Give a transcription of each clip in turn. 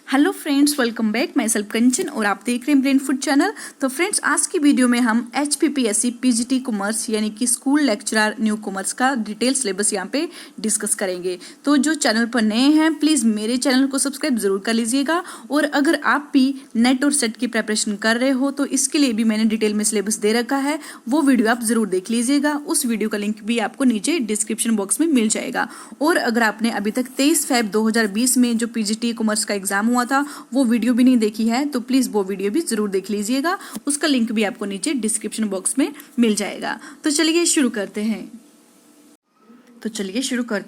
Hello friends, welcome back. मैं self कंचन और आप देख रहे हैं ब्रेन फूड चैनल। तो फ्रेंड्स, आज की वीडियो में हम HPPSC PGT कॉमर्स यानी कि स्कूल लेक्चरर न्यू कॉमर्स का डिटेल सिलेबस यहाँ पे डिस्कस करेंगे। तो जो चैनल पर नए हैं प्लीज़ मेरे चैनल को सब्सक्राइब जरूर कर लीजिएगा। और अगर आप भी नेट और सेट की प्रेपरेशन कर रहे हो तो इसके लिए भी मैंने डिटेल में सिलेबस दे रखा है, वो वीडियो आप जरूर देख लीजिएगा। उस वीडियो का लिंक भी आपको नीचे डिस्क्रिप्शन बॉक्स में मिल जाएगा। और अगर आपने अभी तक 23 Feb 2020 में जो PGT कॉमर्स का एग्जाम हुआ था वो वीडियो भी नहीं देखी है तो प्लीज वो वीडियो भी जरूर देख लीजिएगा। उसका लिंक भी आपको नीचे डिस्क्रिप्शन बॉक्स में मिल जाएगा। तो चलिए शुरू करते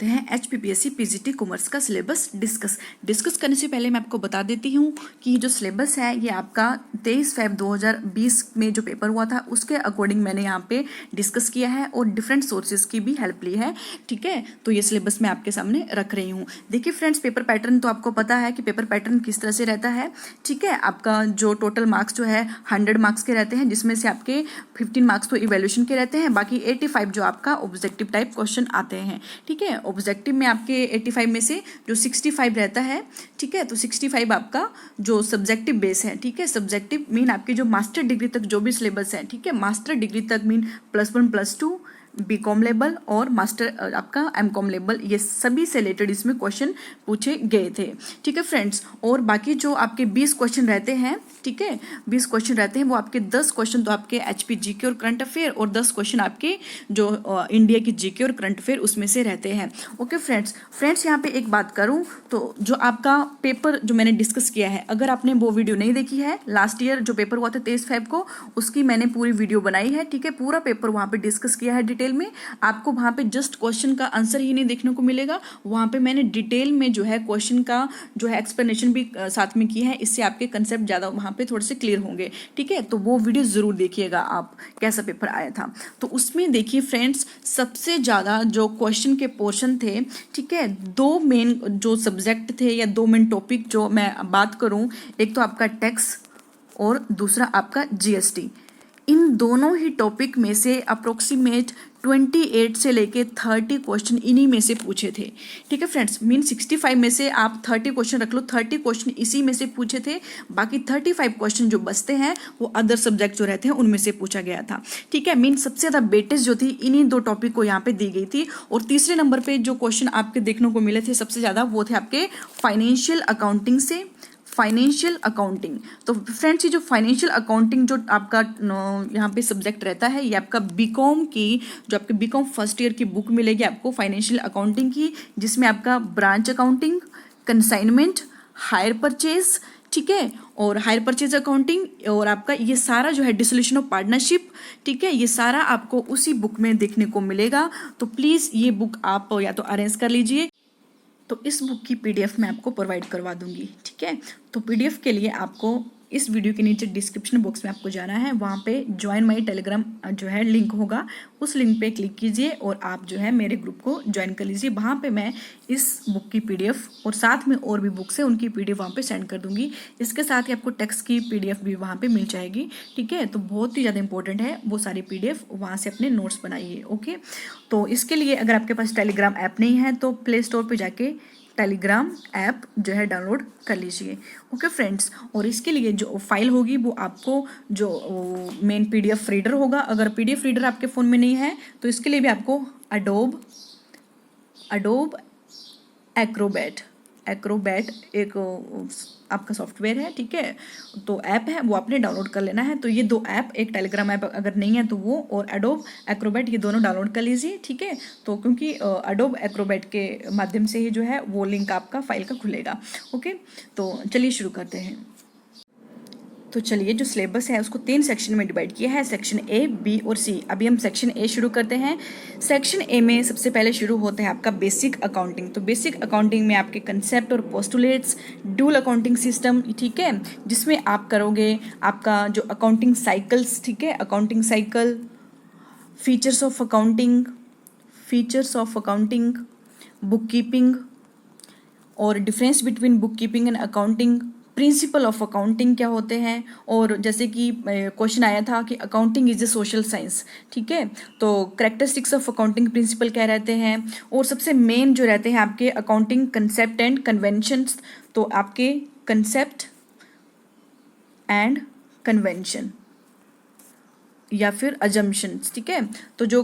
हैं। HPPSC PGT कॉमर्स का सिलेबस डिस्कस करने से पहले मैं आपको बता देती हूँ कि जो सिलेबस है ये आपका 23 Feb 2020 में जो पेपर हुआ था उसके अकॉर्डिंग मैंने यहाँ पे डिस्कस किया है और डिफरेंट सोर्सेज की भी हेल्प ली है। ठीक है, तो ये सिलेबस मैं आपके सामने रख रही हूँ। देखिए फ्रेंड्स, पेपर पैटर्न तो आपको पता है कि पेपर पैटर्न किस तरह से रहता है। ठीक है, आपका जो टोटल मार्क्स जो है 100 मार्क्स के रहते हैं, जिसमें से आपके 15 मार्क्स तो इवैल्यूएशन के रहते हैं, बाकी 85 जो आपका ऑब्जेक्टिव टाइप क्वेश्चन आते हैं। ठीक है, ऑब्जेक्टिव में आपके 85 में से जो 65 रहता है, ठीक है, तो 65 आपका जो सब्जेक्टिव बेस है। ठीक है, सब्जेक्टिव मीन आपकी जो मास्टर डिग्री तक जो भी सिलेबस है, ठीक है, मास्टर डिग्री तक मीन +1 +2 BCom लेवल और मास्टर आपका MCom लेवल, ये सभी से रिलेटेड इसमें क्वेश्चन पूछे गए थे। ठीक है फ्रेंड्स, और बाकी जो आपके 20 क्वेश्चन रहते हैं, ठीक है, 20 क्वेश्चन रहते हैं, वो आपके 10 क्वेश्चन तो आपके HP GK और करंट अफेयर और 10 क्वेश्चन आपके जो इंडिया की GK और करंट अफेयर उसमें से रहते हैं। ओके फ्रेंड्स, यहाँ पे एक बात करूँ तो जो आपका पेपर जो मैंने डिस्कस किया है, अगर आपने वो वीडियो नहीं देखी है, लास्ट ईयर जो पेपर हुआ था 23 Feb को, उसकी मैंने पूरी वीडियो बनाई है। ठीक है, पूरा पेपर वहाँ पे डिस्कस किया है डिटेल में। आपको वहाँ पे जस्ट क्वेश्चन का आंसर ही नहीं देखने को मिलेगा, वहाँ पे मैंने डिटेल में जो है क्वेश्चन का जो है एक्सप्लेनेशन भी साथ में की है। इससे आपके कंसेप्ट ज़्यादा वहाँ पे थोड़े से क्लियर होंगे। ठीक है, तो वो वीडियो ज़रूर देखिएगा आप, कैसा पेपर आया था। तो उसमें देखिए फ्रेंड्स, सबसे ज़्यादा जो क्वेश्चन के पोर्शन थे, ठीक है, 2 मेन जो सब्जेक्ट थे या 2 मेन टॉपिक जो मैं बात करूँ, एक तो आपका टैक्स और दूसरा आपका GST। इन दोनों ही टॉपिक में से अप्रोक्सीमेट 28 से लेके 30 क्वेश्चन इन्हीं में से पूछे थे। ठीक है फ्रेंड्स, मीन 65 में से आप 30 क्वेश्चन रख लो, 30 क्वेश्चन इसी में से पूछे थे, बाकी 35 क्वेश्चन जो बचते हैं वो अदर सब्जेक्ट जो रहते हैं उनमें से पूछा गया था। ठीक है, मीन सबसे ज़्यादा वेटेज जो थी इन्हीं 2 टॉपिक को यहाँ पे दी गई थी। और तीसरे नंबर पे जो क्वेश्चन आपके देखने को मिले थे सबसे ज़्यादा, वो थे आपके फाइनेंशियल अकाउंटिंग से। फाइनेंशियल अकाउंटिंग, तो फ्रेंड्स ये जो फाइनेंशियल अकाउंटिंग जो आपका यहाँ पे सब्जेक्ट रहता है, ये आपका BCom की जो आपके BCom फर्स्ट ईयर की बुक मिलेगी आपको फाइनेंशियल अकाउंटिंग की, जिसमें आपका branch accounting, consignment, hire purchase, ठीक है, और हायर परचेज अकाउंटिंग और आपका ये सारा जो है डिसोल्यूशन ऑफ पार्टनरशिप, ठीक है, ये सारा आपको उसी बुक में देखने को मिलेगा। तो प्लीज़ ये बुक आप या तो अरेंज कर लीजिए, तो इस बुक की PDF मैं आपको प्रोवाइड करवा दूंगी। ठीक है, तो PDF के लिए आपको इस वीडियो के नीचे डिस्क्रिप्शन बॉक्स में आपको जाना है, वहाँ पे ज्वाइन माई टेलीग्राम जो है लिंक होगा, उस लिंक पे क्लिक कीजिए और आप जो है मेरे ग्रुप को ज्वाइन कर लीजिए। वहाँ पे मैं इस बुक की PDF और साथ में और भी बुक्स है उनकी PDF वहाँ पे सेंड कर दूंगी। इसके साथ ही आपको टेक्स्ट की PDF भी वहाँ पे मिल जाएगी। ठीक है, तो बहुत ही ज़्यादा इंपॉर्टेंट है, वो सारी PDF वहाँ से अपने नोट्स बनाइए। ओके, तो इसके लिए अगर आपके पास टेलीग्राम ऐप नहीं है तो प्ले स्टोर पर जाके टेलीग्राम ऐप जो है डाउनलोड कर लीजिए। ओके फ्रेंड्स, और इसके लिए जो फाइल होगी वो आपको जो मेन PDF रीडर होगा, अगर PDF रीडर आपके फ़ोन में नहीं है तो इसके लिए भी आपको अडोब एक्रोबैट एक आपका सॉफ्टवेयर है। ठीक है, तो ऐप है वो आपने डाउनलोड कर लेना है। तो ये 2 ऐप, एक टेलीग्राम ऐप अगर नहीं है तो वो, और एडोब एक्रोबैट, ये दोनों डाउनलोड कर लीजिए। ठीक है, तो क्योंकि एडोब एक्रोबैट के माध्यम से ही जो है वो लिंक आपका फाइल का खुलेगा। ओके, तो चलिए शुरू करते हैं। तो चलिए, जो सिलेबस है उसको 3 सेक्शन में डिवाइड किया है, सेक्शन A, B और C। अभी हम सेक्शन A शुरू करते हैं। सेक्शन A में सबसे पहले शुरू होता है आपका बेसिक अकाउंटिंग। तो बेसिक अकाउंटिंग में आपके कंसेप्ट और पोस्टुलेट्स, ड्यूल अकाउंटिंग सिस्टम, ठीक है, जिसमें आप करोगे आपका जो अकाउंटिंग साइकिल्स, ठीक है, accounting cycle, features of accounting, bookkeeping और difference between bookkeeping and accounting, principle of accounting क्या होते हैं, और जैसे कि क्वेश्चन आया था कि accounting is a social science, ठीक है, तो करेक्टरिस्टिक्स ऑफ अकाउंटिंग प्रिंसिपल क्या रहते हैं, और सबसे मेन जो रहते हैं आपके अकाउंटिंग कंसेप्ट एंड कन्वेंशंस, तो आपके कंसेप्ट एंड कन्वेंशन या फिर अजम्पशंस, ठीक है। तो जो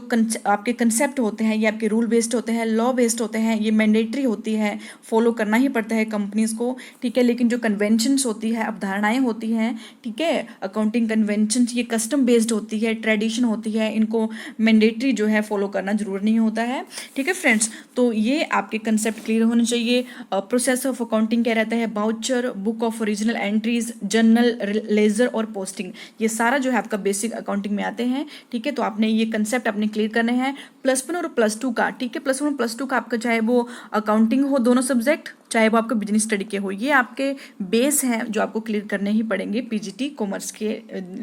आपके कंसेप्ट होते हैं ये आपके रूल बेस्ड होते हैं, लॉ बेस्ड होते हैं, ये मैंडेटरी होती है, फॉलो करना ही पड़ता है कंपनीज को, ठीक है। लेकिन जो कन्वेंशंस होती है, अवधारणाएं होती हैं, ठीक है, अकाउंटिंग कन्वेंशंस ये कस्टम बेस्ड होती है, ट्रेडिशन होती है, इनको मैंडेटरी जो है फॉलो करना जरूरी नहीं होता है, ठीक है फ्रेंड्स। तो ये आपके कंसेप्ट क्लियर होने चाहिए। प्रोसेस ऑफ अकाउंटिंग क्या रहता है, voucher, book of original entries, journal, ledger और पोस्टिंग, ये सारा जो है आपका बेसिक अकाउंटिंग में आते हैं, ठीक है। तो आपने ये कंसेप्ट अपने क्लियर करने हैं +1 और +2 का, ठीक है, +1 और +2 का आपका चाहे वो अकाउंटिंग हो दोनों सब्जेक्ट, चाहे वो आपका बिजनेस स्टडी के हो, ये आपके बेस हैं जो आपको क्लियर करने ही पड़ेंगे पीजीटी कॉमर्स के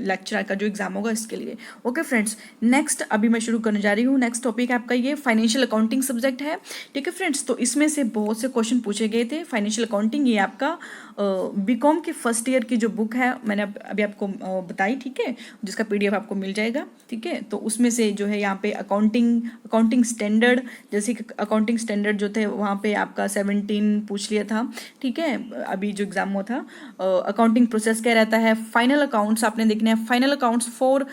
लेक्चर का जो एग्जाम होगा इसके लिए। ओके फ्रेंड्स, नेक्स्ट अभी मैं शुरू करने जा रही हूँ। नेक्स्ट टॉपिक आपका ये फाइनेंशियल अकाउंटिंग सब्जेक्ट है, ठीक है फ्रेंड्स। तो इसमें से बहुत से क्वेश्चन पूछे गए थे। फाइनेंशियल अकाउंटिंग ये आपका बीकॉम की फर्स्ट ईयर की जो बुक है मैंने अभी आपको बताई, ठीक है, जिसका PDF आपको मिल जाएगा, ठीक है। तो उसमें से जो है यहाँ पे अकाउंटिंग स्टैंडर्ड, जैसे कि अकाउंटिंग स्टैंडर्ड जो थे वहाँ पे आपका 17 पूछ लिया था, ठीक है, अभी जो एग्जाम हुआ था। अकाउंटिंग प्रोसेस क्या रहता है, फाइनल अकाउंट्स आपने देखना है, final accounts for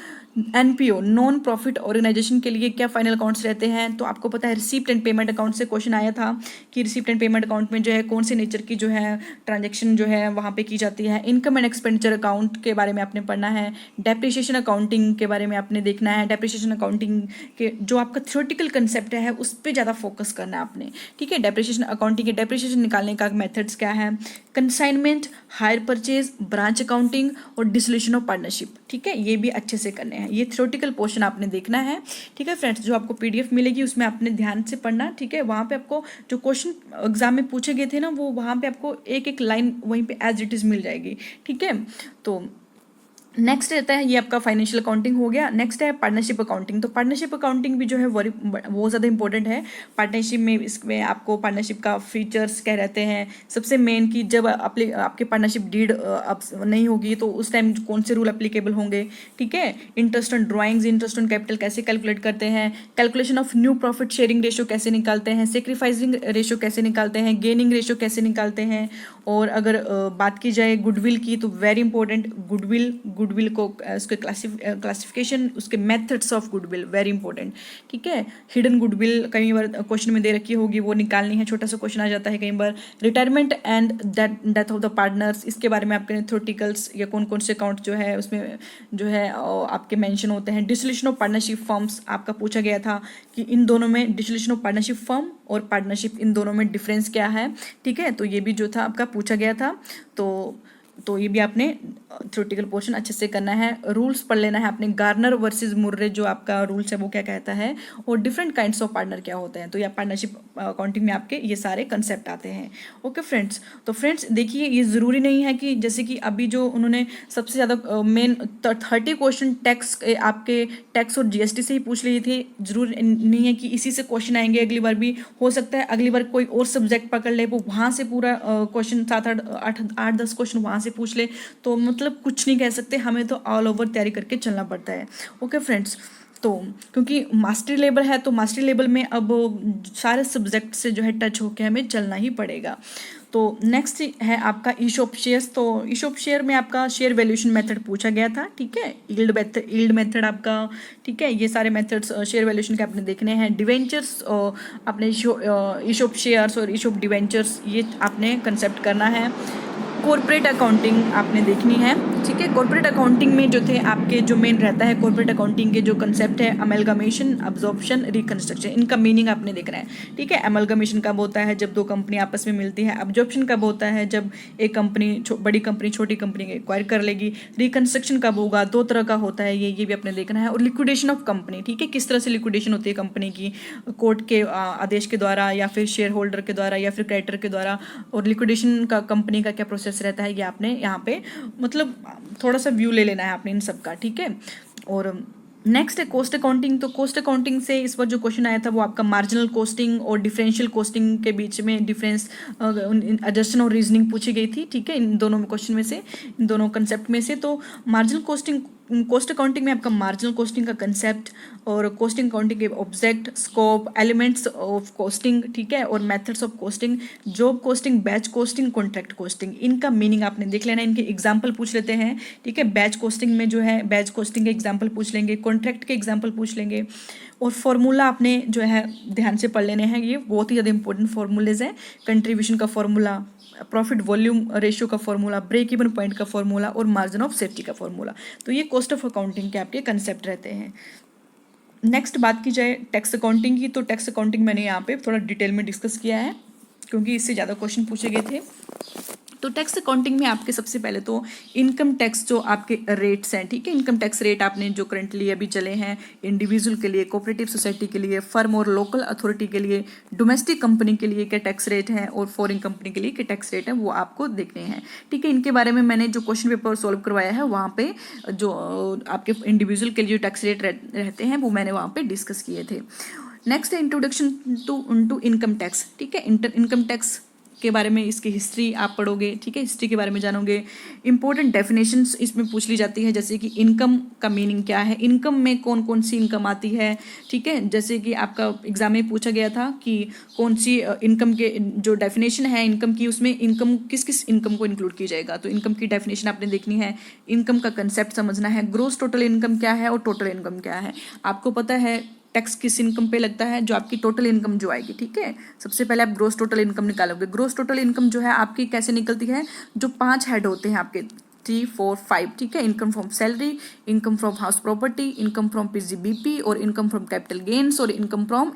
NPO non profit organisation के लिए क्या फाइनल अकाउंट्स रहते हैं। तो आपको पता है रिसीप्ट एंड पेमेंट अकाउंट से क्वेश्चन आया था कि रिसीप्ट एंड पेमेंट अकाउंट में जो है कौन से नेचर की जो है ट्रांजैक्शन जो है वहाँ पे की जाती है। इनकम एंड एक्सपेंडिचर अकाउंट के बारे में आपने पढ़ना है। डेप्रिसिएशन अकाउंटिंग के बारे में आपने देखना है। डेप्रिसिएशन अकाउंटिंग के जो आपका थ्योरेटिकल कंसेप्ट है उस पर ज़्यादा फोकस करना है आपने, ठीक है। डेप्रिसिएशन अकाउंटिंग के डेप्रिसिएशन निकालने का मेथड्स क्या है, consignment, hire purchase, branch accounting और डिसोल्यूशन ऑफ पार्टनरशिप, ठीक है, ये भी अच्छे से करने हैं। ये थ्योरेटिकल पोर्शन आपने देखना है, ठीक है फ्रेंड्स। जो आपको PDF मिलेगी उसमें आपने ध्यान से पढ़ना, ठीक है। वहाँ पे आपको जो क्वेश्चन एग्जाम में पूछे गए थे ना वो वहाँ पे आपको एक एक लाइन वहीं पे एज इट इज मिल जाएगी, ठीक है। तो नेक्स्ट रहता है ये आपका फाइनेंशियल अकाउंटिंग हो गया। नेक्स्ट है पार्टनरशिप अकाउंटिंग। तो पार्टनरशिप अकाउंटिंग भी जो है वो ज़्यादा इंपॉर्टेंट है। पार्टनरशिप में इसमें आपको पार्टनरशिप का फीचर्स क्या रहते हैं, सबसे मेन कि जब आपके पार्टनरशिप डीड अब नहीं होगी तो उस टाइम कौन से रूल एप्लीकेबल होंगे, ठीक है। Interest on drawings, interest on capital कैसे कैलकुलेट करते हैं, calculation of new profit sharing ratio कैसे निकालते हैं, सेक्रीफाइसिंग रेशो कैसे निकालते हैं, गेनिंग रेशो कैसे निकालते हैं। और अगर बात की जाए गुडविल की तो वेरी इंपॉर्टेंट गुडविल को उसके क्लासिफिकेशन, उसके methods of goodwill very important, ठीक है। हिडन गुडविल कई बार क्वेश्चन में दे रखी होगी, वो निकालनी है, छोटा सा क्वेश्चन आ जाता है कई बार। Retirement and death of the partners, इसके बारे में आपके थ्योरेटिकल्स या कौन कौन से अकाउंट जो है उसमें जो है आपके मेंशन होते हैं। डिसोल्यूशन ऑफ पार्टनरशिप फर्म्स आपका पूछा गया था कि इन दोनों में डिसोल्यूशन ऑफ पार्टनरशिप फर्म और पार्टनरशिप इन दोनों में डिफरेंस क्या है, ठीक है। तो ये भी जो था आपका पूछा गया था। तो ये भी आपने थ्योरेटिकल पोर्शन अच्छे से करना है। रूल्स पढ़ लेना है आपने, गार्नर वर्सेस मुर्रे जो आपका रूल्स है वो क्या कहता है, और डिफरेंट काइंड्स ऑफ पार्टनर क्या होते हैं। तो ये पार्टनरशिप अकाउंटिंग में आपके ये सारे कंसेप्ट आते हैं। ओके फ्रेंड्स, तो फ्रेंड्स देखिए ये ज़रूरी नहीं है कि जैसे कि अभी जो उन्होंने सबसे ज़्यादा मेन 30 क्वेश्चन टैक्स आपके टैक्स और GST से ही पूछ लिए थे। जरूर नहीं है कि इसी से क्वेश्चन आएंगे अगली बार भी, हो सकता है अगली बार कोई और सब्जेक्ट पकड़ ले वो वहाँ से पूरा क्वेश्चन 7-8-10 क्वेश्चन वहाँ से पूछ ले। तो मतलब कुछ नहीं कह सकते, हमें तो ऑल ओवर तैयारी करके चलना पड़ता है। ओके फ्रेंड्स, तो क्योंकि मास्टरी लेवल है तो मास्टरी लेवल में अब सारे सब्जेक्ट से जो है टच होके हमें चलना ही पड़ेगा। तो नेक्स्ट है आपका ईशॉप शेयर्स। तो ईशॉप शेयर में आपका शेयर वैल्यूएशन मेथड पूछा गया था, ठीक है। यील्ड मेथड आपका, ठीक है, ये सारे मेथड्स शेयर वैल्यूएशन के आपने देखने हैं। डिवेंचर्स आपने ईशॉप शेयर्स और ईशॉप डिवेंचर्स ये आपने कंसेप्ट करना है। कॉर्पोरेट अकाउंटिंग आपने देखनी है, ठीक है। कॉर्पोरेट अकाउंटिंग में जो थे आपके जो मेन रहता है कॉर्पोरेट अकाउंटिंग के जो कंसेप्ट है अमेलगमेशन, अब्जॉर्प्शन, रिकंस्ट्रक्शन, इनका मीनिंग आपने देखना है, ठीक है। अमेलगमेशन कब होता है, जब दो कंपनी आपस में मिलती है। अब्जॉर्प्शन कब होता है, जब एक कंपनी बड़ी कंपनी छोटी कंपनी को एक्वायर कर लेगी। रिकंस्ट्रक्शन कब होगा, 2 तरह का होता है ये भी आपने देखना है। और लिक्विडेशन ऑफ कंपनी, ठीक है, किस तरह से लिक्विडेशन होती है कंपनी की, कोर्ट के आदेश के द्वारा या फिर शेयर होल्डर के द्वारा या फिर क्रेडिटर के द्वारा। और लिक्विडेशन का कंपनी का क्या प्रोसेस रहता है ये आपने यहाँ पे मतलब थोड़ा सा व्यू ले लेना है आपने इन सब का, ठीक है। और नेक्स्ट है कॉस्ट अकाउंटिंग। तो कॉस्ट अकाउंटिंग से इस बार जो क्वेश्चन आया था वो आपका मार्जिनल कॉस्टिंग और डिफरेंशियल कॉस्टिंग के बीच में डिफरेंस एडजस्टन और रीजनिंग पूछी गई थी, ठीक है, इन दोनों क्वेश्चन में से, इन दोनों कंसेप्ट में से। तो मार्जिनल कॉस्टिंग, कॉस्ट अकाउंटिंग में आपका मार्जिनल कॉस्टिंग का कंसेप्ट और कॉस्टिंग अकाउंटिंग के object, scope, elements of costing, ठीक है, और methods of costing, job costing, batch costing, contract costing, इनका मीनिंग आपने देख लेना। इनके एग्जाम्पल पूछ लेते हैं, ठीक है। बैच कॉस्टिंग में जो है बैच कॉस्टिंग के एग्जाम्पल पूछ लेंगे, कॉन्ट्रैक्ट के एग्जाम्पल पूछ लेंगे, और फार्मूला आपने जो है ध्यान से पढ़ लेने हैं। ये बहुत ही ज़्यादा इंपॉर्टेंट फार्मूलेज हैं। कंट्रीब्यूशन का फार्मूला, प्रॉफिट वॉल्यूम रेशियो का फार्मूला, ब्रेक इवन पॉइंट का फार्मूला और मार्जिन ऑफ सेफ्टी का फार्मूला। तो ये कॉस्ट ऑफ अकाउंटिंग के आपके कंसेप्ट रहते हैं। नेक्स्ट बात की जाए टैक्स अकाउंटिंग की, तो टैक्स अकाउंटिंग मैंने यहाँ पे थोड़ा डिटेल में डिस्कस किया है क्योंकि इससे ज़्यादा क्वेश्चन पूछे गए थे। तो टैक्स अकाउंटिंग में आपके सबसे पहले तो इनकम टैक्स जो आपके रेट्स हैं, ठीक है, इनकम टैक्स रेट आपने जो करंटली अभी चले हैं इंडिविजुअल के लिए, कोऑपरेटिव सोसाइटी के लिए, फर्म और लोकल अथॉरिटी के लिए, डोमेस्टिक कंपनी के लिए क्या टैक्स रेट है और फॉरेन कंपनी के लिए क्या टैक्स रेट है, वो आपको देखने हैं, ठीक है। इनके बारे में मैंने जो क्वेश्चन पेपर सॉल्व करवाया है वहाँ पे जो आपके इंडिविजुअल के लिए जो टैक्स रेट रहते हैं वो मैंने वहाँ पे डिस्कस किए थे। नेक्स्ट है इंट्रोडक्शन टू इनकम टैक्स, ठीक है। इनकम टैक्स के बारे में इसकी हिस्ट्री आप पढ़ोगे, ठीक है, हिस्ट्री के बारे में जानोगे। इंपॉर्टेंट डेफिनेशंस इसमें पूछ ली जाती है, जैसे कि इनकम का मीनिंग क्या है, इनकम में कौन कौन सी इनकम आती है, ठीक है। जैसे कि आपका एग्जाम में पूछा गया था कि कौन सी इनकम के जो डेफिनेशन है इनकम की, उसमें इनकम किस किस इनकम को इंक्लूड की जाएगा। तो इनकम की डेफिनेशन आपने देखनी है, इनकम का कंसेप्ट समझना है, ग्रोस टोटल इनकम क्या है और टोटल इनकम क्या है। आपको पता है टैक्स किस इनकम पे लगता है, जो आपकी टोटल इनकम जो आएगी, ठीक है। सबसे पहले आप ग्रोस टोटल इनकम निकालोगे। ग्रोस टोटल इनकम जो है आपकी कैसे निकलती है, जो 5 हेड होते हैं आपके, 3, 4, 5, ठीक है। Income from salary, income from house property, income from PGBP और इनकम फ्रॉम कैपिटल गेन्स और इनकम फ्रॉम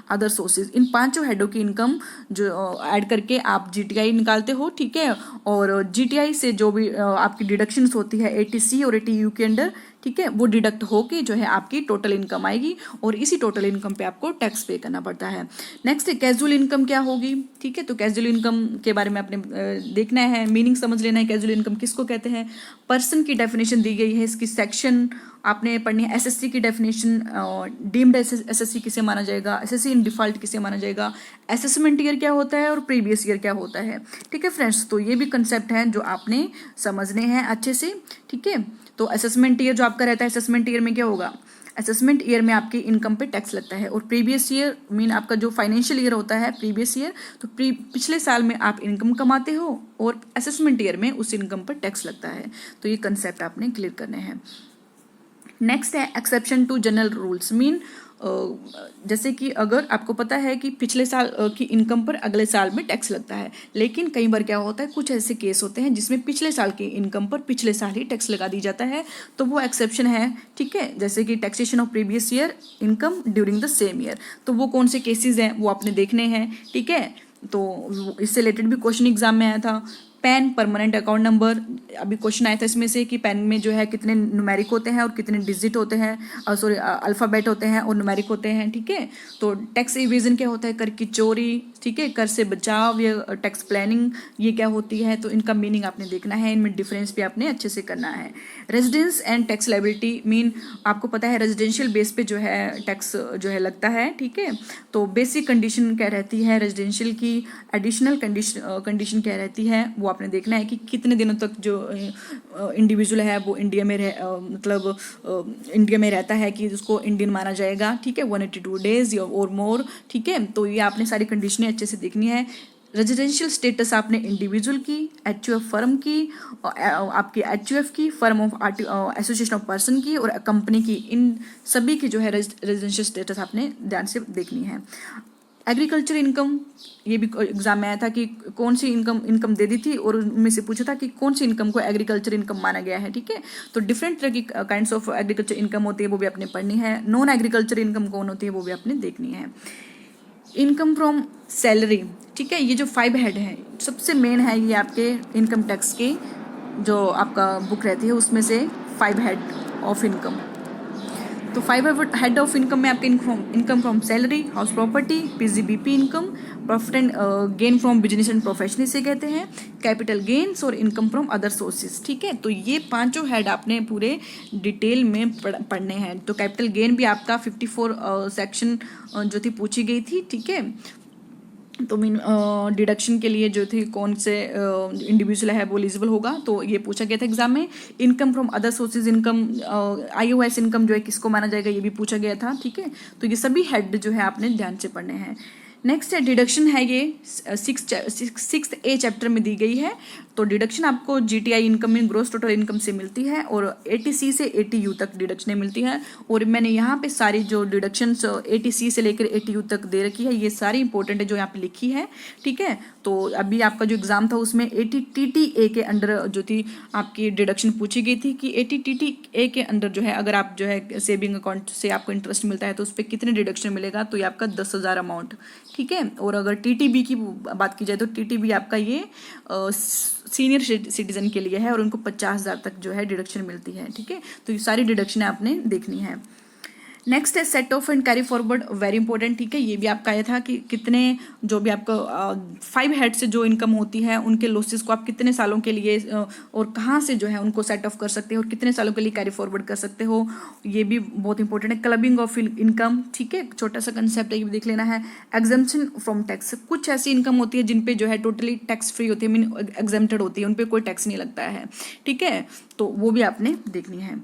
अदर सोर्सेज। इन 5 हेडों की इनकम जो ऐड करके आप जीटीआई निकालते हो, ठीक है। और जीटीआई से जो भी आपकी डिडक्शंस होती है एटीसी और एटीयू के अंडर, ठीक है, वो डिडक्ट होके जो है आपकी टोटल इनकम आएगी और इसी टोटल इनकम पे आपको टैक्स पे करना पड़ता है। नेक्स्ट है कैजुअल इनकम क्या होगी, ठीक है। तो कैजुअल इनकम के बारे में आपने देखना है, मीनिंग समझ लेना है। कैजुअल इनकम किसको कहते हैं, पर्सन की डेफिनेशन दी गई है, इसकी सेक्शन आपने पढ़नी है। एसएससी की डेफिनेशन, डीम्ड एसएससी किसे माना जाएगा, एसएससी इन डिफॉल्ट किसे माना जाएगा, असेसमेंट ईयर क्या होता है और प्रीवियस ईयर क्या होता है, ठीक है फ्रेंड्स। तो ये भी कंसेप्ट हैं जो आपने समझने हैं अच्छे से, ठीक है। तो असेसमेंट ईयर जो आपका रहता है, असेसमेंट ईयर में क्या होगा, असेसमेंट ईयर में आपकी इनकम पे टैक्स लगता है। और प्रीवियस ईयर मीन आपका जो फाइनेंशियल ईयर होता है प्रीवियस ईयर, तो पिछले साल में आप इनकम कमाते हो और असेसमेंट ईयर में उस इनकम पर टैक्स लगता है। तो ये कंसेप्ट आपने क्लियर करने हैं। नेक्स्ट है exception to general rules, mean जैसे कि अगर आपको पता है कि पिछले साल की इनकम पर अगले साल में टैक्स लगता है, लेकिन कई बार क्या होता है, कुछ ऐसे केस होते हैं जिसमें पिछले साल की इनकम पर पिछले साल ही टैक्स लगा दी जाता है, तो वो एक्सेप्शन है, ठीक है। जैसे कि taxation of previous year income during the same year, तो वो कौन से केसेस हैं वो आपने देखने हैं, ठीक है। तो इससे रिलेटेड भी क्वेश्चन एग्जाम में आया था। पैन परमानेंट अकाउंट नंबर, अभी क्वेश्चन आया था इसमें से कि पैन में जो है कितने न्यूमेरिक होते हैं और कितने डिजिट होते हैं, सॉरी अल्फ़ाबेट होते हैं और न्यूमेरिक होते हैं, ठीक है। तो टैक्स इवेजन क्या होता है, कर की चोरी, ठीक है, कर से बचाव या टैक्स प्लानिंग, ये क्या होती है, तो इनका मीनिंग आपने देखना है, इनमें डिफरेंस भी आपने अच्छे से करना है। Residence and tax liability, mean आपको पता है रेजिडेंशियल बेस पे जो है टैक्स जो है लगता है, ठीक है। तो बेसिक कंडीशन क्या रहती है रेजिडेंशियल की, एडिशनल कंडीशन क्या रहती है, वो आपने देखना है कि कितने दिनों तक जो इंडिविजुअल है वो इंडिया में इंडिया में रहता है कि उसको इंडियन माना जाएगा, ठीक है, 182 डेज और मोर, ठीक है। तो ये आपने सारी कंडीशनें अच्छे से देखनी है। रेजिडेंशियल स्टेटस आपने इंडिविजुअल की, एचयूएफ फर्म की, आपकी एचयूएफ की, firm of association of person की और कंपनी की, इन सभी की जो है रेजिडेंशियल स्टेटस आपने ध्यान से देखनी है। एग्रीकल्चर इनकम, ये भी एग्जाम में आया था कि कौन सी इनकम दे दी थी और उनमें से पूछा था कि कौन सी इनकम को एग्रीकल्चर इनकम माना गया है, ठीक है। तो डिफरेंट तरह की काइंड्स ऑफ एग्रीकल्चर इनकम होती है, वो भी आपने पढ़नी है। नॉन एग्रीकल्चर इनकम कौन होती है वो भी आपने देखनी है। इनकम फ्रॉम सैलरी, ठीक है, ये जो 5 हेड है सबसे मेन है, ये आपके इनकम टैक्स के जो आपका बुक रहती है उसमें से 5 हेड ऑफ इनकम। तो 5 हेड ऑफ इनकम में आपके income from salary, house property, PGBP income, profit and gain from business and profession इसे कहते हैं, कैपिटल गेन्स और इनकम फ्रॉम अदर सोर्सेज। ठीक है, तो ये पांचों हेड आपने पूरे डिटेल में पढ़ने हैं। तो कैपिटल गेन भी आपका 54 सेक्शन जो थी पूछी गई थी। ठीक है, तो मीन डिडक्शन के लिए जो थी कौन से इंडिविजुअल है वो एलिजिबल होगा, तो ये पूछा गया था एग्जाम में। Income from other sources, income IOS income जो है किसको माना जाएगा, ये भी पूछा गया था। ठीक है, तो ये सभी हेड जो है आपने ध्यान से पढ़ने हैं। नेक्स्ट है डिडक्शन है, ये 6A चैप्टर में दी गई है। तो डिडक्शन आपको GTI income mean gross total income से मिलती है और 80C से 80U तक डिडक्शनें मिलती है। और मैंने यहाँ पे सारी जो डिडक्शंस 80C से लेकर 80U तक दे रखी है, ये सारी इंपॉर्टेंट है जो यहाँ पे लिखी है। ठीक है, तो अभी आपका जो एग्जाम था उसमें 80TTA के अंडर जो थी आपकी डिडक्शन पूछी गई थी कि 80TTA के अंदर जो है अगर आप जो है सेविंग अकाउंट से आपको इंटरेस्ट मिलता है तो उस पर कितने डिडक्शन मिलेगा, तो ये आपका 10,000 अमाउंट। ठीक है, और अगर TTB की बात की जाए तो TTB आपका ये सीनियर सिटीजन के लिए है और उनको 50,000 तक जो है डिडक्शन मिलती है। ठीक है, तो ये सारी डिडक्शन आपने देखनी है। नेक्स्ट है set of and carry forward, very important. ठीक है, ये भी आपका आया था कि कितने जो भी आपको 5 हेड से जो इनकम होती है उनके लॉसेस को आप कितने सालों के लिए और कहाँ से जो है उनको सेट ऑफ कर सकते हो और कितने सालों के लिए कैरी फॉरवर्ड कर सकते हो, ये भी बहुत इंपॉर्टेंट है। क्लबिंग ऑफ इनकम, ठीक है, छोटा सा कंसेप्ट है, ये भी देख लेना है। एग्जम्पशन फ्रॉम टैक्स, कुछ ऐसी इनकम होती है जिन पे जो है टोटली टैक्स फ्री होती है, मीन एग्जेम्प्टेड होती है, उन पर कोई टैक्स नहीं लगता है। ठीक है, तो वो भी आपने देखनी है।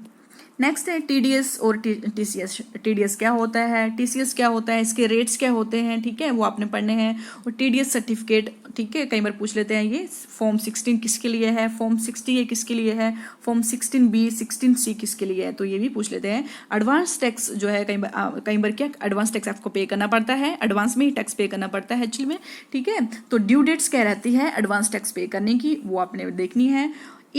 नेक्स्ट है TDS और TCS। TDS क्या होता है, TCS क्या होता है, इसके रेट्स क्या होते हैं, ठीक है, वो आपने पढ़ने हैं। और TDS सर्टिफिकेट, ठीक है, कई बार पूछ लेते हैं ये फॉर्म 16 किसके लिए है, फॉर्म 60 ये किसके लिए है, फॉर्म 16B 16C किसके लिए है, तो ये भी पूछ लेते हैं। एडवांस टैक्स जो है कई बार क्या एडवांस टैक्स आपको पे करना पड़ता है, एडवांस में ही टैक्स पे करना पड़ता है एक्चुअली में। ठीक है, तो ड्यू डेट्स क्या रहती है एडवांस टैक्स पे करने की, वो आपने देखनी है।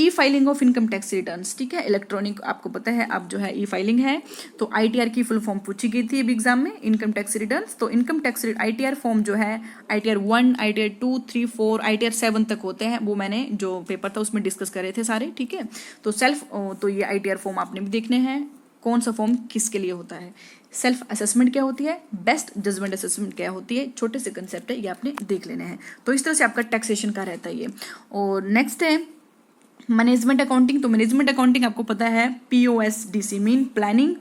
Filing of income tax returns, ठीक है, इलेक्ट्रॉनिक आपको पता है अब जो है फाइलिंग है। तो ITR की फुल फॉर्म पूछी गई थी अभी एग्जाम में, इनकम टैक्स रिटर्न्स। तो इनकम टैक्स ITR फॉर्म जो है ITR 1, ITR 2, 3, 4, ITR 7 तक होते हैं, वो मैंने जो पेपर था उसमें डिस्कस करे थे सारे। ठीक है, तो तो ये ITR फॉर्म आपने भी देखने हैं, कौन सा फॉर्म किसके लिए होता है। सेल्फ असेसमेंट क्या होती है, बेस्ट जजमेंट असेसमेंट क्या होती है, छोटे से कंसेप्ट है, ये आपने देख लेने हैं। तो इस तरह से आपका टैक्सेशन का रहता है ये। और नेक्स्ट है मैनेजमेंट अकाउंटिंग। तो मैनेजमेंट अकाउंटिंग आपको पता है POSDC मीन प्लानिंग,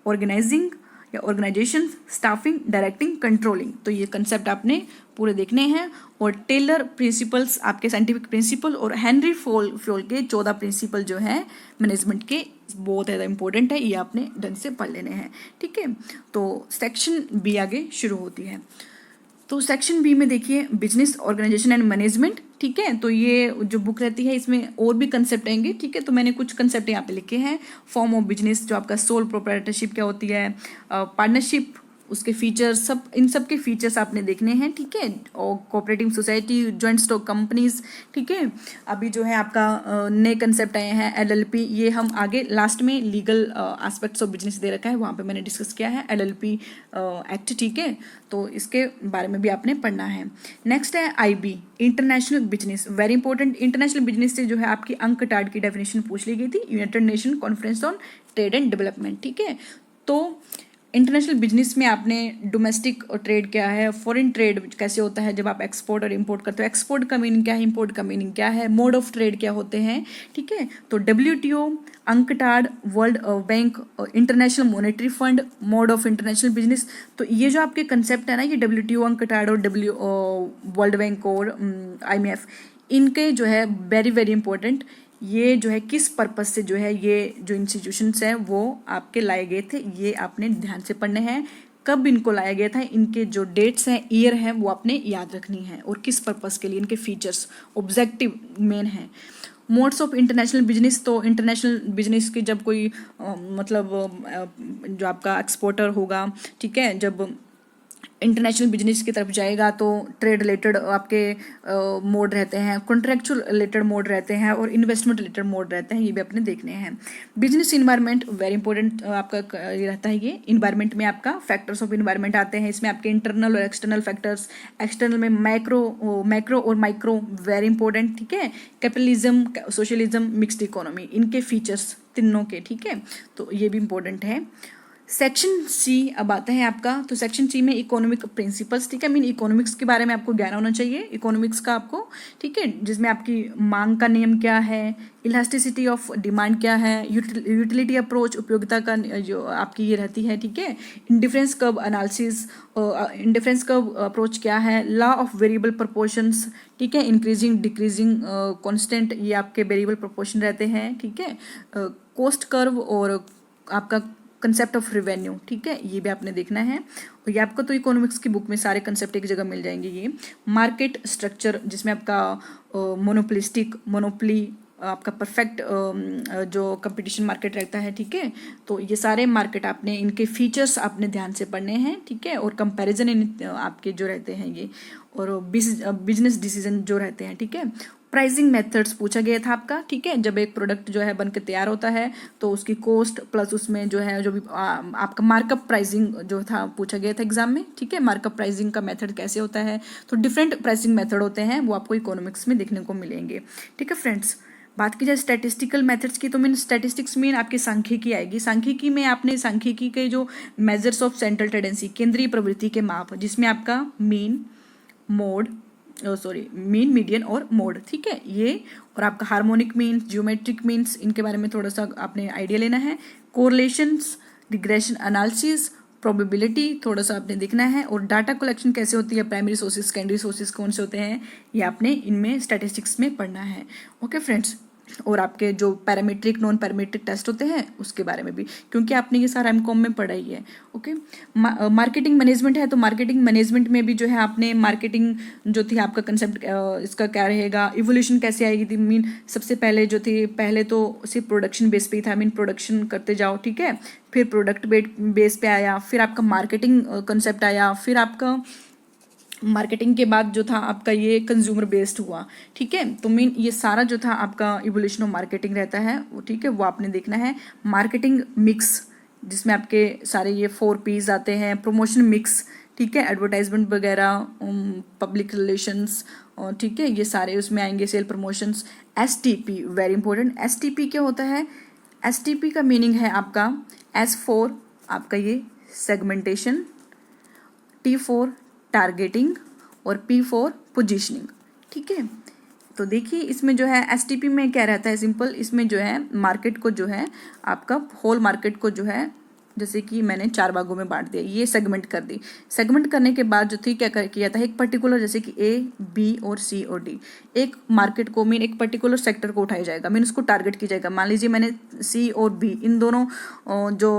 ऑर्गेनाइजिंग या ऑर्गेनाइजेशन, स्टाफिंग, डायरेक्टिंग, कंट्रोलिंग। तो ये कंसेप्ट आपने पूरे देखने हैं। और टेलर प्रिंसिपल्स आपके साइंटिफिक प्रिंसिपल और हेनरी फ्योल के 14 प्रिंसिपल जो है मैनेजमेंट के बहुत ज़्यादा इंपॉर्टेंट है, ये आपने ढंग से पढ़ लेने हैं। ठीक है, तो सेक्शन B आगे शुरू होती है। तो सेक्शन B में देखिए बिजनेस ऑर्गेनाइजेशन एंड मैनेजमेंट। ठीक है, तो ये जो बुक रहती है इसमें और भी कंसेप्ट आएंगे। ठीक है, तो मैंने कुछ कंसेप्ट यहाँ पे लिखे हैं। फॉर्म ऑफ बिजनेस जो आपका सोल प्रोप्राइटरशिप क्या होती है, पार्टनरशिप, उसके फीचर्स, सब इन सब के फीचर्स आपने देखने हैं। ठीक है, और cooperative society, joint stock companies. ठीक है, अभी जो है आपका नए कंसेप्ट आए हैं LLP, ये हम आगे लास्ट में लीगल एस्पेक्ट्स ऑफ बिजनेस दे रखा है, वहाँ पे मैंने डिस्कस किया है LLP एक्ट। ठीक है, तो इसके बारे में भी आपने पढ़ना है। नेक्स्ट है IB international business, very important. International business से जो है आपकी UNCTAD की डेफिनेशन पूछ ली गई थी, United nation conference on trade and development. ठीक है, तो इंटरनेशनल बिजनेस में आपने डोमेस्टिक ट्रेड क्या है, फॉरेन ट्रेड कैसे होता है जब आप एक्सपोर्ट और इंपोर्ट करते हो, एक्सपोर्ट का मीनिंग क्या है, इंपोर्ट का मीनिंग क्या है, मोड ऑफ ट्रेड क्या होते हैं। ठीक है, तो WTO, UNCTAD, world bank, international monetary fund, mode of international business. तो ये जो आपके कंसेप्ट है ना, ये WTO, UNCTAD और वर्ल्ड बैंक और IMF, इनके जो है वेरी वेरी इंपॉर्टेंट, ये जो है किस पर्पस से जो है ये जो इंस्टीट्यूशंस हैं वो आपके लाए गए थे, ये आपने ध्यान से पढ़ने हैं। कब इनको लाया गया था, इनके जो डेट्स हैं, ईयर हैं, वो आपने याद रखनी है, और किस पर्पस के लिए, इनके फीचर्स, ऑब्जेक्टिव मेन है। मोड्स ऑफ इंटरनेशनल बिजनेस, तो इंटरनेशनल बिजनेस की जब कोई जो आपका एक्सपोर्टर होगा, ठीक है, जब इंटरनेशनल बिजनेस की तरफ जाएगा तो ट्रेड रिलेटेड आपके मोड रहते हैं, कॉन्ट्रैक्चुअल रिलेटेड मोड रहते हैं, और इन्वेस्टमेंट रिलेटेड मोड रहते हैं, ये भी अपने देखने हैं। बिजनेस इन्वायरमेंट वेरी इंपॉर्टेंट आपका ये रहता है। ये इन्वायरमेंट में आपका फैक्टर्स ऑफ इन्वायरमेंट आते हैं, इसमें आपके इंटरनल और एक्सटर्नल फैक्टर्स, एक्सटर्नल में मैक्रो और माइक्रो वेरी इंपॉर्टेंट। ठीक है, कैपिटलिज्म, सोशलिज्म, मिक्स्ड इकोनॉमी, इनके फीचर्स तीनों के। ठीक है, तो ये भी इंपॉर्टेंट है। सेक्शन सी अब आता है आपका। तो सेक्शन सी में इकोनॉमिक प्रिंसिपल्स, ठीक है, मीन इकोनॉमिक्स के बारे में आपको ज्ञान होना चाहिए इकोनॉमिक्स का आपको, ठीक है, जिसमें आपकी मांग का नियम क्या है, इलास्टिसिटी ऑफ डिमांड क्या है, यूटिलिटी अप्रोच उपयोगिता का जो आपकी ये रहती है, ठीक है, indifference curve analysis, indifference curve approach क्या है, लॉ ऑफ वेरिएबल प्रोपोर्शंस, ठीक है, इंक्रीजिंग डिक्रीजिंग कांस्टेंट ये आपके वेरिएबल प्रोपोर्शन रहते हैं, ठीक है, कॉस्ट कर्व और आपका कंसेप्ट ऑफ रेवेन्यू, ठीक है, ये भी आपने देखना है। और ये आपको तो इकोनॉमिक्स की बुक में सारे कंसेप्ट एक जगह मिल जाएंगे। ये मार्केट स्ट्रक्चर जिसमें आपका मोनोपली आपका परफेक्ट जो कंपटीशन मार्केट रहता है, ठीक है, तो ये सारे मार्केट आपने इनके फीचर्स आपने ध्यान से पढ़ने हैं, ठीक है, और कंपैरिजन इन आपके जो रहते हैं ये, और बिजनेस डिसीजन जो रहते हैं, ठीक है। प्राइसिंग मेथड्स पूछा गया था आपका, ठीक है, जब एक प्रोडक्ट जो है बन के तैयार होता है तो उसकी कॉस्ट प्लस उसमें जो है जो भी आपका मार्कअप प्राइसिंग जो था पूछा गया था एग्जाम में, ठीक है, मार्कअप प्राइसिंग का मेथड कैसे होता है। तो डिफरेंट प्राइसिंग मेथड होते हैं वो आपको इकोनॉमिक्स में देखने को मिलेंगे, ठीक है फ्रेंड्स। बात की जाए स्टैटिस्टिकल मेथड्स की, तो मीन स्टैटिस्टिक्स में आपकी सांख्यिकी आएगी। सांख्यिकी में आपने सांख्यिकी के जो मेजर्स ऑफ सेंट्रल टेंडेंसी, केंद्रीय प्रवृत्ति के माप, जिसमें आपका मीन मीन मीडियन और मोड, ठीक है, ये, और आपका हार्मोनिक मीन्स, जियोमेट्रिक मीन्स, इनके बारे में थोड़ा सा आपने आइडिया लेना है। कोरिलेशंस, रिग्रेशन एनालिसिस, प्रोबेबिलिटी थोड़ा सा आपने देखना है, और डाटा कलेक्शन कैसे होती है, प्राइमरी सोर्सेज सेकेंडरी सोर्सेज कौन से होते हैं, ये आपने इनमें स्टैटिस्टिक्स में पढ़ना है। ओके फ्रेंड्स, और आपके जो पैरामीट्रिक नॉन पैरामीट्रिक टेस्ट होते हैं उसके बारे में भी, क्योंकि आपने ये सारा एमकॉम में पढ़ा ही है। ओके, मार्केटिंग मैनेजमेंट है, तो मार्केटिंग मैनेजमेंट में भी जो है आपने मार्केटिंग जो थी आपका कंसेप्ट इसका क्या रहेगा, इवोल्यूशन कैसे आएगी थी, मीन सबसे पहले जो थी, पहले तो सिर्फ प्रोडक्शन बेस पे ही था, मीन प्रोडक्शन करते जाओ, ठीक है, फिर प्रोडक्ट बेस पे आया, फिर आपका मार्केटिंग कंसेप्ट आया, फिर आपका मार्केटिंग के बाद जो था आपका ये कंज्यूमर बेस्ड हुआ, ठीक है। तो मीन ये सारा जो था आपका इवोल्यूशन ऑफ मार्केटिंग रहता है वो, ठीक है, वो आपने देखना है। मार्केटिंग मिक्स जिसमें आपके सारे ये 4 P's आते हैं, प्रमोशन मिक्स, ठीक है, एडवर्टाइजमेंट वगैरह, पब्लिक रिलेशंस, और ठीक है, ये सारे उसमें आएंगे, sale promotions. STP very important. STP क्या होता है, STP का मीनिंग है आपका S फॉर आपका ये सेगमेंटेशन, T फॉर टारगेटिंग, और P फॉर पोजीशनिंग, ठीक है। तो देखिए इसमें जो है STP में क्या रहता है, सिंपल, इसमें जो है मार्केट को जो है आपका होल मार्केट को जो है, जैसे कि मैंने 4 भागों में बांट दिया, ये सेगमेंट कर दी। सेगमेंट करने के बाद जो थी क्या किया था, एक पर्टिकुलर जैसे कि A, B और C और D, एक मार्केट को, मीन एक पर्टिकुलर सेक्टर को उठाया जाएगा, मीन उसको टारगेट किया जाएगा। मान लीजिए मैंने C और B इन दोनों जो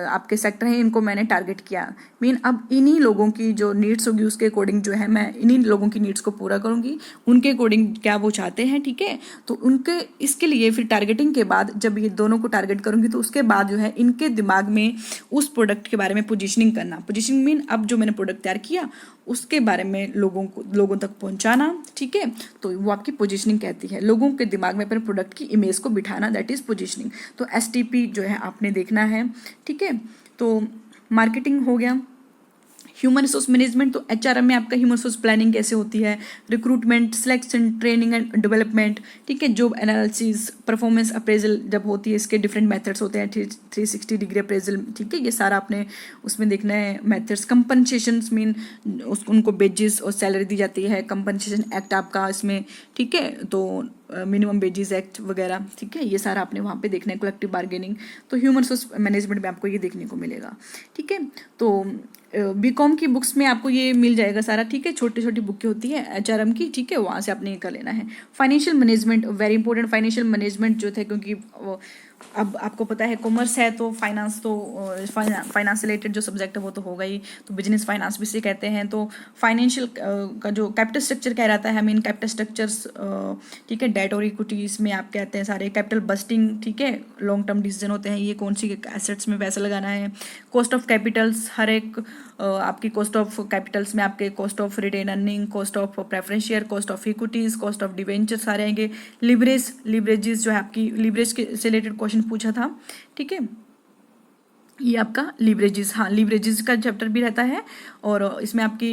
आपके सेक्टर हैं इनको मैंने टारगेट किया, मीन अब इन्हीं लोगों की जो नीड्स होगी उसके अकॉर्डिंग जो है मैं इन्हीं लोगों की नीड्स को पूरा करूँगी, उनके अकॉर्डिंग क्या वो चाहते हैं, ठीक है। तो उनके इसके लिए फिर टारगेटिंग के बाद जब ये दोनों को टारगेट करूँगी तो उसके बाद जो है इनके दिमाग में उस प्रोडक्ट के बारे में पोजीशनिंग करना। पोजीशनिंग मीन अब जो मैंने प्रोडक्ट तैयार किया उसके बारे में लोगों तक पहुंचाना, ठीक है, तो वो आपकी पोजीशनिंग कहती है। लोगों के दिमाग में अपने प्रोडक्ट की इमेज को बिठाना, दैट इज पोजीशनिंग। तो STP जो है आपने देखना है, ठीक है। तो मार्केटिंग हो गया। ह्यूमन रिसोर्स मैनेजमेंट, तो HRM में आपका ह्यूमन रिसोर्स प्लानिंग कैसे होती है, recruitment, selection, training and development, ठीक है, जॉब एनालिसिस, परफॉर्मेंस अप्रेजल जब होती है, इसके डिफरेंट मेथड्स होते हैं, 360 डिग्री अप्रेजल, ठीक है, ये सारा आपने उसमें देखना है मेथड्स। कंपनसेशन मीन उनको बेजेस और सैलरी दी जाती है, कंपनसेशन एक्ट आपका इसमें, ठीक है, तो मिनिमम वेजेस एक्ट वगैरह, ठीक है, ये सारा आपने वहाँ पे देखना है। कलेक्टिव बार्गेनिंग, तो ह्यूमन रिसोर्स मैनेजमेंट में आपको ये देखने को मिलेगा, ठीक है। तो BCom की बुक्स में आपको ये मिल जाएगा सारा, ठीक है, छोटी छोटी बुकें होती है HRM की, ठीक है, वहाँ से आपने ये कर लेना है। Financial management very important. Financial management जो थे, क्योंकि अब आपको पता है कॉमर्स है तो फाइनेंस, तो फाइनेंस रिलेटेड जो सब्जेक्ट है वो तो होगा ही, तो बिजनेस फाइनेंस भी से कहते हैं। तो फाइनेंशियल का जो कैपिटल स्ट्रक्चर क्या रहता है, मीन कैपिटल स्ट्रक्चर्स, ठीक है, डेट और इक्विटी, इसमें आप कहते हैं सारे कैपिटल बस्टिंग, ठीक है, लॉन्ग टर्म डिसीजन होते हैं, ये कौन सी एसेट्स में पैसा लगाना है। कॉस्ट ऑफ कैपिटल्स, हर एक आपकी कॉस्ट ऑफ कैपिटल्स में आपके cost of retain earning, cost of preference share, cost of equities, cost of debenture सारे आएंगे। लिवरेजेस जो है आपकी लिवरेज के से रिलेटेड क्वेश्चन पूछा था, ठीक है, ये आपका लिवरेजेस, हाँ, लिवरेजेस का चैप्टर भी रहता है, और इसमें आपकी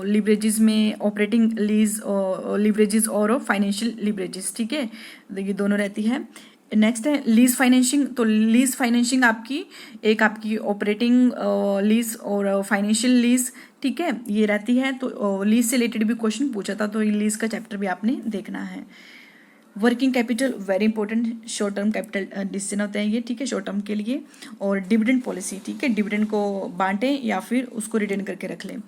लिवरेजेस में ऑपरेटिंग लीज लिवरेजेस और फाइनेंशियल लिवरेजेस, ठीक है, ये दोनों रहती है। नेक्स्ट है लीज फाइनेंसिंग। तो लीज फाइनेंसिंग आपकी ऑपरेटिंग लीज और फाइनेंशियल लीज, ठीक है, ये रहती है। तो लीज से रिलेटेड भी क्वेश्चन पूछा था, तो ये लीज का चैप्टर भी आपने देखना है। Working capital very important, short term capital decision होते हैं ये, ठीक है, शॉर्ट टर्म के लिए। और डिविडेंड पॉलिसी, ठीक है, डिविडेंड को बांटें या फिर उसको रिटेन करके रख लें।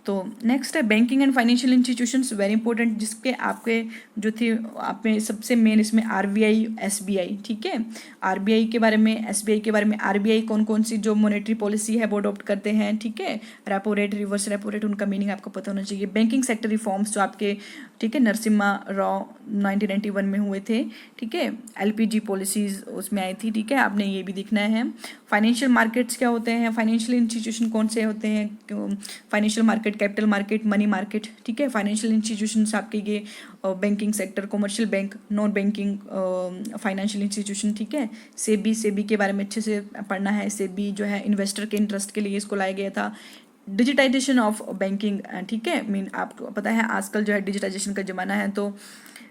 तो नेक्स्ट है banking and financial institutions, very important, जिसके आपके जो थे आप में सबसे मेन इसमें आरबीआई, एसबीआई, ठीक है, आरबीआई के बारे में, एसबीआई के बारे में। आरबीआई कौन कौन सी जो मॉनेटरी पॉलिसी है वो अडॉप्ट करते हैं, ठीक है, repo rate, reverse repo rate, उनका मीनिंग आपको पता होना चाहिए। बैंकिंग सेक्टर रिफॉर्म्स जो आपके, ठीक है, नरसिम्हा राव 1991 में हुए थे, ठीक है, एलपीजी पॉलिसीज उसमें आई थी, ठीक है, आपने ये भी देखना है। फाइनेंशियल मार्केट्स क्या होते हैं, फाइनेंशियल इंस्टीट्यूशन कौन से होते हैं, financial market, capital market, money market, ठीक है। फाइनेंशियल इंस्टीट्यूशंस आपके ये banking sector, commercial bank, non banking financial institution, ठीक है। सेबी के बारे में अच्छे से पढ़ना है। सेबी जो है इन्वेस्टर के इंटरेस्ट के लिए इसको लाया गया था। डिजिटाइजेशन ऑफ बैंकिंग, ठीक है, मीन आपको पता है आजकल जो है डिजिटाइजेशन का ज़माना है, तो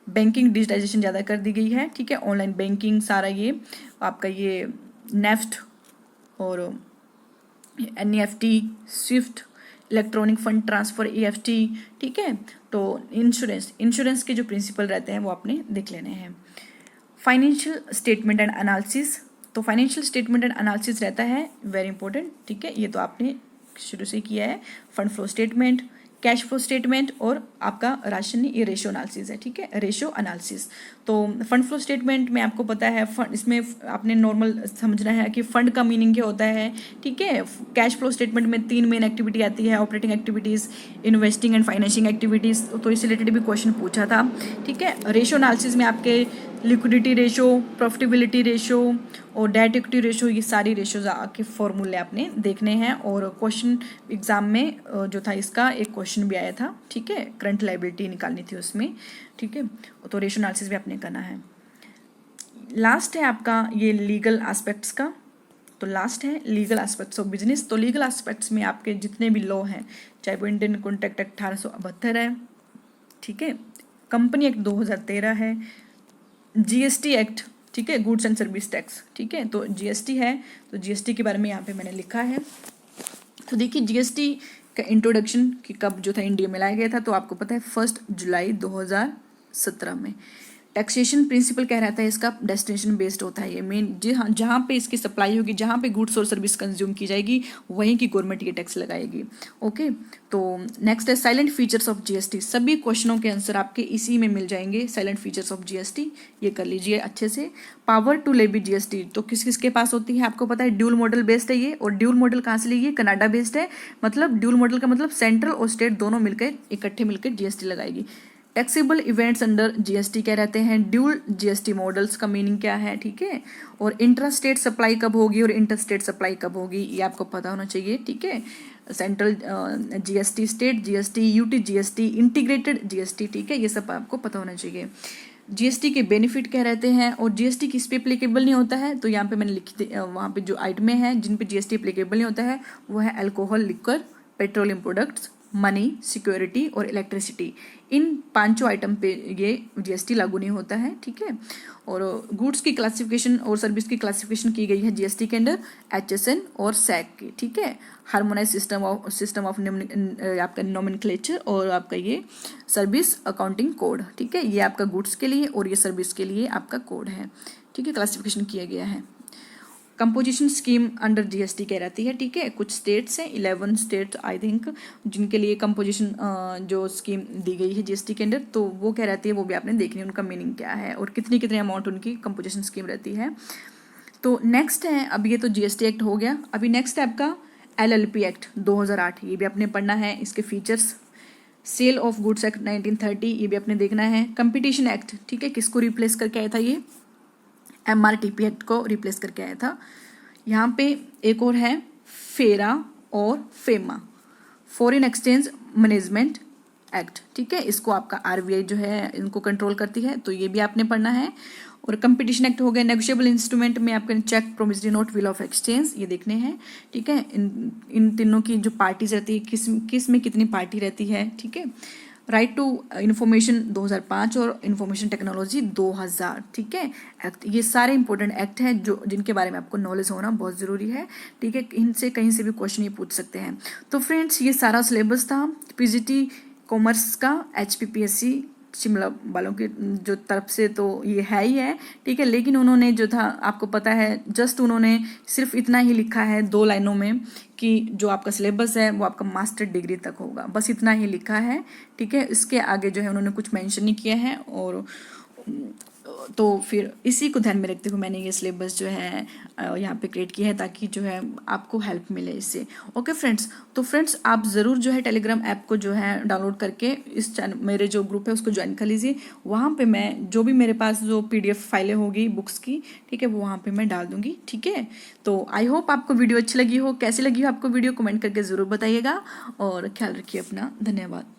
बैंकिंग डिजिटाइजेशन ज़्यादा कर दी गई है, ठीक है। ऑनलाइन बैंकिंग सारा ये आपका ये नेफ्ट और NEFT, Swift, electronic fund transfer, EFT, ठीक है। तो इंश्योरेंस के जो प्रिंसिपल रहते हैं वो आपने देख लेने हैं। फाइनेंशियल स्टेटमेंट एंड एनालिसिस, तो फाइनेंशियल स्टेटमेंट एंड एनालिसिस रहता है वेरी इंपॉर्टेंट, ठीक है, ये तो आपने शुरू से किया है। Fund flow statement, cash flow statement और आपका राशन, ये रेशियो एनालिसिस है, ठीक है, रेशियो एनालिसिस। तो फंड फ्लो स्टेटमेंट में आपको पता है फंड, इसमें आपने नॉर्मल समझना है कि फंड का मीनिंग क्या होता है, ठीक है। कैश फ्लो स्टेटमेंट में 3 मेन एक्टिविटी आती है, operating activities, investing and financing activities, तो इससे रिलेटेड भी क्वेश्चन पूछा था, ठीक है। रेशियो एनालिसिस में आपके लिक्विडिटी रेशो, प्रॉफिटेबिलिटी रेशो और डेट इक्विटी रेशो, ये सारी रेशोज के फॉर्मूले आपने देखने हैं। और क्वेश्चन एग्जाम में जो था इसका एक क्वेश्चन भी आया था, ठीक है, करंट लायबिलिटी निकालनी थी उसमें, ठीक है। तो रेशो एनालिसिस भी आपने करना है। लास्ट है आपका ये लीगल एस्पेक्ट्स का। तो लास्ट है लीगल एस्पेक्ट्स ऑफ बिजनेस। तो लीगल एस्पेक्ट्स में आपके जितने भी लॉ हैं, चाहे वो इंडियन कॉन्ट्रैक्ट एक्ट 1872 है, ठीक है, कंपनी एक्ट 2013 है, जीएसटी एक्ट, ठीक है, गुड्स एंड सर्विस टैक्स, ठीक है। तो जीएसटी है, तो जीएसटी के बारे में यहाँ पे मैंने लिखा है। तो देखिए जीएसटी का इंट्रोडक्शन कि कब जो था इंडिया में लाया गया था, तो आपको पता है 1 जुलाई 2017 में। टैक्सेशन प्रिंसिपल क्या रहता है इसका, डेस्टिनेशन बेस्ड होता है ये मेन, जहाँ पे इसकी सप्लाई होगी, जहाँ पे गुड्स और सर्विस कंज्यूम की जाएगी, वहीं की गवर्नमेंट ये टैक्स लगाएगी। ओके, तो नेक्स्ट है साइलेंट फीचर्स ऑफ जीएसटी। सभी क्वेश्चनों के आंसर आपके इसी में मिल जाएंगे, साइलेंट फीचर्स ऑफ जीएसटी, ये कर लीजिए अच्छे से। पावर टू लेवी जीएसटी, तो किस किस के पास होती है आपको पता है, ड्यूल मॉडल बेस्ड है ये। और ड्यूल मॉडल कहाँ से लीजिए, कनाडा बेस्ड है, मतलब ड्यूल मॉडल का मतलब सेंट्रल और स्टेट दोनों मिलकर इकट्ठे मिलकर जीएसटी लगाएगी। टैक्सेबल इवेंट्स अंडर जीएसटी क्या रहते हैं, ड्यूल जीएसटी मॉडल्स का मीनिंग क्या है, ठीक है। और इंटर स्टेट सप्लाई कब होगी और इंटर स्टेट सप्लाई कब होगी, ये आपको पता होना चाहिए, ठीक है। Central GST, state GST, UT GST, integrated GST, ठीक है, ये सब आपको पता होना चाहिए। जीएसटी के बेनिफिट क्या रहते हैं और जीएसटी किस पे एप्लीकेबल नहीं होता है, तो यहाँ पे मैंने लिखी वहाँ पे जो आइटमें हैं जिन पे जीएसटी एप्लीकेबल नहीं होता है वो है alcohol, liquor, petroleum products, money, security और इलेक्ट्रिसिटी। इन 5 आइटम पे ये जीएसटी लागू नहीं होता है, ठीक है। और गुड्स की क्लासिफिकेशन और सर्विस की क्लासिफिकेशन की गई है जीएसटी के अंडर एचएसएन और सैक की, ठीक है। हार्मोनाइज सिस्टम ऑफ आपका नोमेनक्लेचर और आपका ये सर्विस अकाउंटिंग कोड, ठीक है, ये आपका गुड्स के लिए और ये सर्विस के लिए आपका कोड है, ठीक है, क्लासिफिकेशन किया गया है। कंपोजिशन स्कीम अंडर जीएसटी क्या रहती है, ठीक है। कुछ स्टेट्स हैं, 11 स्टेट आई थिंक, जिनके लिए कंपोजिशन जो स्कीम दी गई है जीएसटी के अंडर, तो वो क्या रहती है वो भी आपने देखनी है, उनका मीनिंग क्या है और कितनी कितनी अमाउंट उनकी कंपोजिशन स्कीम रहती है। तो नेक्स्ट है, अब ये तो जीएसटी एक्ट हो गया, अभी नेक्स्ट है आपका एलएलपी एक्ट 2008, ये भी आपने पढ़ना है, इसके features. Sale of goods act 1930, ये भी आपने देखना है। कंपटीशन एक्ट, ठीक है, किसको रिप्लेस करके आया था, ये एमआरटीपी एक्ट को रिप्लेस करके आया था। यहाँ पे एक और है फेरा और FEMA, foreign exchange management act, ठीक है, इसको आपका आरबीआई जो है इनको कंट्रोल करती है, तो ये भी आपने पढ़ना है। और कंपटीशन एक्ट हो गया। नेगोशिएबल इंस्ट्रूमेंट में आपके cheque, promissory note, bill of exchange, ये देखने हैं, ठीक है। इन तीनों की जो पार्टीज रहती है, किस में कितनी पार्टी रहती है, ठीक है। राइट टू इन्फॉर्मेशन 2005 और इन्फॉर्मेशन टेक्नोलॉजी 2000, ठीक है, एक्ट। ये सारे इंपॉर्टेंट एक्ट हैं जो जिनके बारे में आपको नॉलेज होना बहुत ज़रूरी है, ठीक है। इनसे कहीं से भी क्वेश्चन ये पूछ सकते हैं। तो फ्रेंड्स ये सारा सिलेबस था पीजीटी कॉमर्स का HPPSC शिमला वालों की जो तरफ से, तो ये है ही है, ठीक है। लेकिन उन्होंने जो था आपको पता है जस्ट उन्होंने सिर्फ इतना ही लिखा है 2 लाइनों में कि जो आपका सिलेबस है वो आपका मास्टर डिग्री तक होगा, बस इतना ही लिखा है, ठीक है। इसके आगे जो है उन्होंने कुछ मेंशन नहीं किया है। और तो फिर इसी को ध्यान में रखते हुए मैंने ये सिलेबस जो है यहाँ पे क्रिएट किया है ताकि जो है आपको हेल्प मिले इससे। ओके फ्रेंड्स, तो फ्रेंड्स आप ज़रूर जो है टेलीग्राम ऐप को जो है डाउनलोड करके इस चैनल मेरे जो ग्रुप है उसको ज्वाइन कर लीजिए। वहाँ पे मैं जो भी मेरे पास जो PDF फाइलें होगी बुक्स की, ठीक है, वो वहाँ पे मैं डाल दूँगी, ठीक है। तो आई होप आपको वीडियो अच्छी लगी हो। कैसी लगी हो आपको वीडियो कमेंट करके ज़रूर बताइएगा और ख्याल रखिए अपना। धन्यवाद।